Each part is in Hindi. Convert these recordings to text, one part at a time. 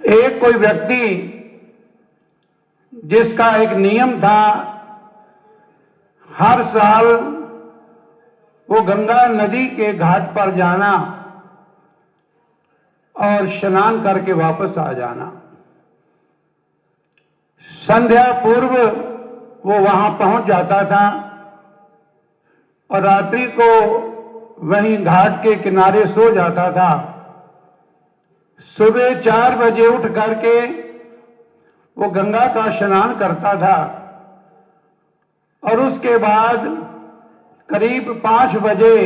एक कोई व्यक्ति जिसका एक नियम था, हर साल वो गंगा नदी के घाट पर जाना और स्नान करके वापस आ जाना। संध्या पूर्व वो वहां पहुंच जाता था और रात्रि को वहीं घाट के किनारे सो जाता था। सुबह 4 बजे उठ करके वो गंगा का स्नान करता था और उसके बाद करीब 5 बजे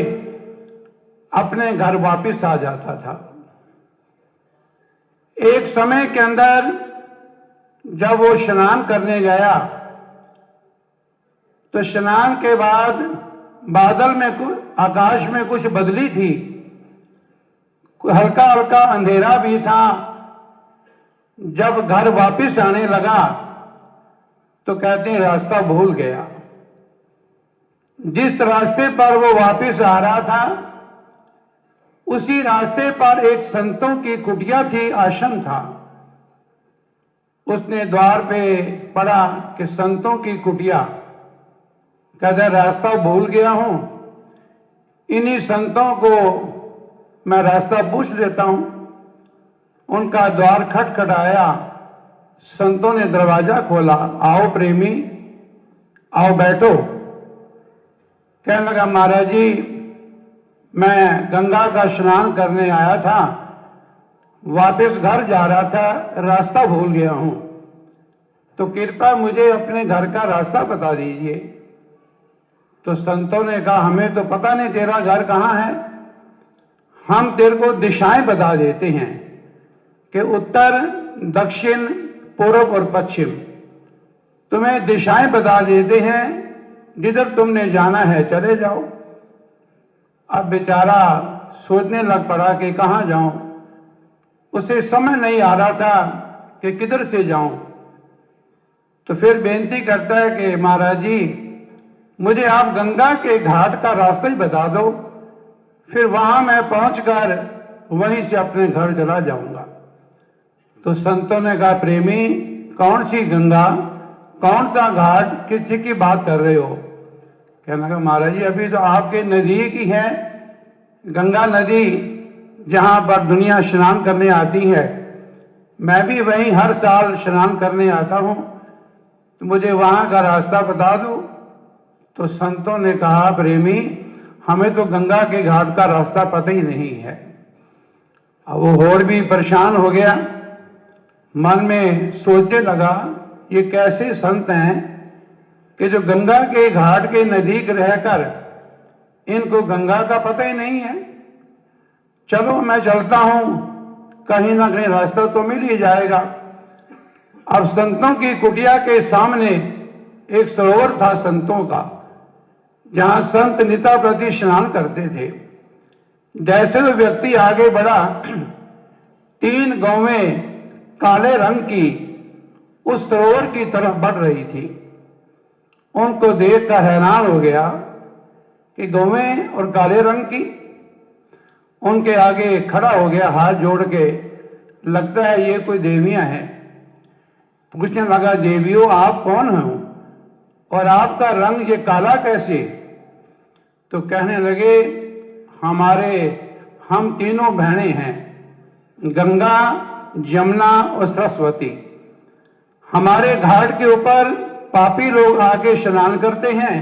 अपने घर वापस आ जाता था। एक समय के अंदर जब वो स्नान करने गया तो स्नान के बाद बादल में आकाश में कुछ बदली थी, हल्का हल्का अंधेरा भी था। जब घर वापस आने लगा तो कहते हैं रास्ता भूल गया। जिस रास्ते पर वो वापस आ रहा था उसी रास्ते पर एक संतों की कुटिया थी, आश्रम था। उसने द्वार पे पढ़ा कि संतों की कुटिया, कहता रास्ता भूल गया हूं, इन्हीं संतों को मैं रास्ता पूछ लेता हूं। उनका द्वार खटखटाया, संतों ने दरवाजा खोला, आओ प्रेमी, आओ बैठो। कहने लगा महाराज जी, मैं गंगा का स्नान करने आया था, वापस घर जा रहा था, रास्ता भूल गया हूं, तो कृपया मुझे अपने घर का रास्ता बता दीजिए। तो संतों ने कहा हमें तो पता नहीं तेरा घर कहां है, हम तेरे को दिशाएं बता देते हैं कि उत्तर, दक्षिण, पूर्व और पश्चिम, तुम्हें दिशाएं बता देते हैं, जिधर तुमने जाना है चले जाओ। अब बेचारा सोचने लग पड़ा कि कहां जाऊं, उसे समझ नहीं आ रहा था कि किधर से जाऊं। तो फिर बेनती करता है कि महाराज जी, मुझे आप गंगा के घाट का रास्ता ही बता दो, फिर वहां मैं पहुंचकर वहीं से अपने घर चला जाऊंगा। तो संतों ने कहा प्रेमी, कौन सी गंगा, कौन सा घाट, किसी की बात कर रहे हो? कहने लगा महाराज जी, अभी तो आपके नजदीक ही है गंगा नदी, जहां पर दुनिया स्नान करने आती है। मैं भी वहीं हर साल स्नान करने आता हूं, तो मुझे वहां का रास्ता बता दो। तो संतों ने कहा प्रेमी, हमें तो गंगा के घाट का रास्ता पता ही नहीं है। अब वो और भी परेशान हो गया, मन में सोचने लगा ये कैसे संत हैं कि जो गंगा के घाट के नजदीक रहकर इनको गंगा का पता ही नहीं है। चलो मैं चलता हूं, कहीं ना कहीं रास्ता तो मिल ही जाएगा। अब संतों की कुटिया के सामने एक सरोवर था संतों का, जहां संत निता प्रति स्नान करते थे। जैसे वो व्यक्ति आगे बढ़ा, 3 गौवें काले रंग की उस सरोवर की तरफ बढ़ रही थी। उनको देखकर हैरान हो गया कि गौवें और काले रंग की। उनके आगे खड़ा हो गया हाथ जोड़ के, लगता है ये कोई देवियां हैं। पूछने लगा देवियों आप कौन हो और आपका रंग ये काला कैसे? तो कहने लगे हम तीनों बहनें हैं, गंगा, जमुना और सरस्वती। हमारे घाट के ऊपर पापी लोग आके स्नान करते हैं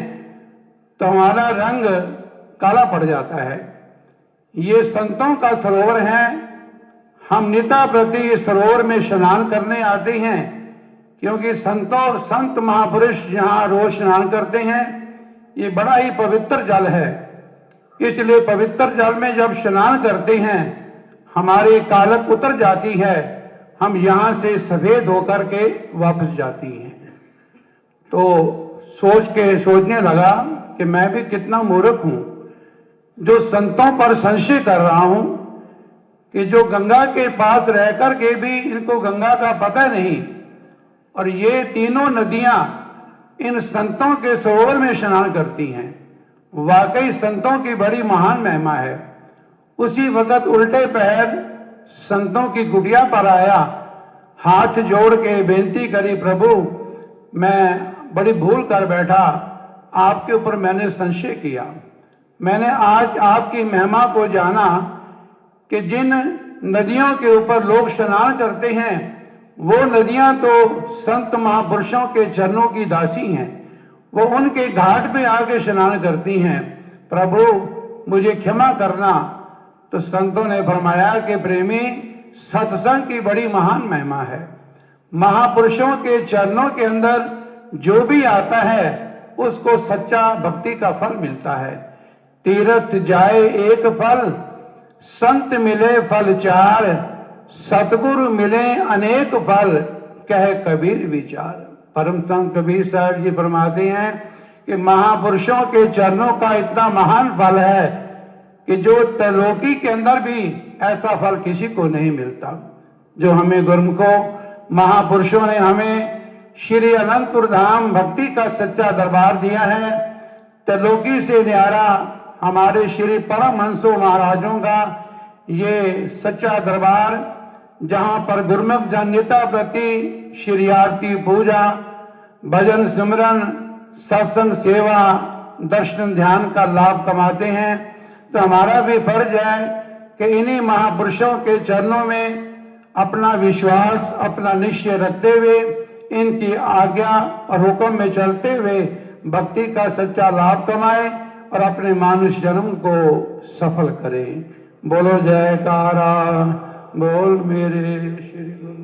तो हमारा रंग काला पड़ जाता है। ये संतों का सरोवर है, हम निता प्रति इस सरोवर में स्नान करने आते हैं, क्योंकि संत महापुरुष यहाँ रोज स्नान करते हैं। ये बड़ा ही पवित्र जल है, इसलिए पवित्र जल में जब स्नान करते हैं हमारी कालक उतर जाती है, हम यहाँ से सफेद होकर के वापस जाती हैं। तो सोचने लगा कि मैं भी कितना मूर्ख हूं जो संतों पर संशय कर रहा हूं कि जो गंगा के पास रहकर के भी इनको गंगा का पता नहीं, और ये तीनों नदियां इन संतों के सरोवर में स्नान करती हैं। वाकई संतों की बड़ी महान महिमा है। उसी वक्त उल्टे पैर संतों की कुटिया पर आया हाथ जोड़ के बेनती करी, प्रभु मैं बड़ी भूल कर बैठा, आपके ऊपर मैंने संशय किया। मैंने आज आपकी महिमा को जाना कि जिन नदियों के ऊपर लोग स्नान करते हैं वो नदियां तो संत महापुरुषों के चरणों की दासी हैं, वो उनके घाट पे आके स्नान करती हैं। प्रभु मुझे क्षमा करना। तो संतों ने फरमाया कि प्रेमी, सत्संग की बड़ी महान महिमा है। महापुरुषों के चरणों के अंदर जो भी आता है उसको सच्चा भक्ति का फल मिलता है। तीर्थ जाए एक फल, संत मिले फल चार, सतगुरु मिले अनेक फल, कहे कबीर विचार। परम संत कबीर साहब जी फरमाते हैं कि महापुरुषों के चरणों का इतना महान फल है कि जो त्रैलोकी के अंदर भी ऐसा फल किसी को नहीं मिलता। जो हमें गुरुमुखो महापुरुषों ने हमें श्री अनंतपुर धाम भक्ति का सच्चा दरबार दिया है। त्रैलोकी से न्यारा हमारे श्री परमहंसों महाराजों का ये सच्चा दरबार, जहां पर गुरुमुख जन्यता प्रति श्री आरती पूजा, भजन सिमरन, सत्संग सेवा, दर्शन ध्यान का लाभ कमाते हैं। तो हमारा भी फर्ज है कि इन्हीं महापुरुषों के चरणों में अपना विश्वास, अपना निश्चय रखते हुए, इनकी आज्ञा और हुक्म में चलते हुए भक्ति का सच्चा लाभ कमाएं और अपने मानुष जन्म को सफल करें। बोलो जयकारा, बोल मेरे श्री गुरु।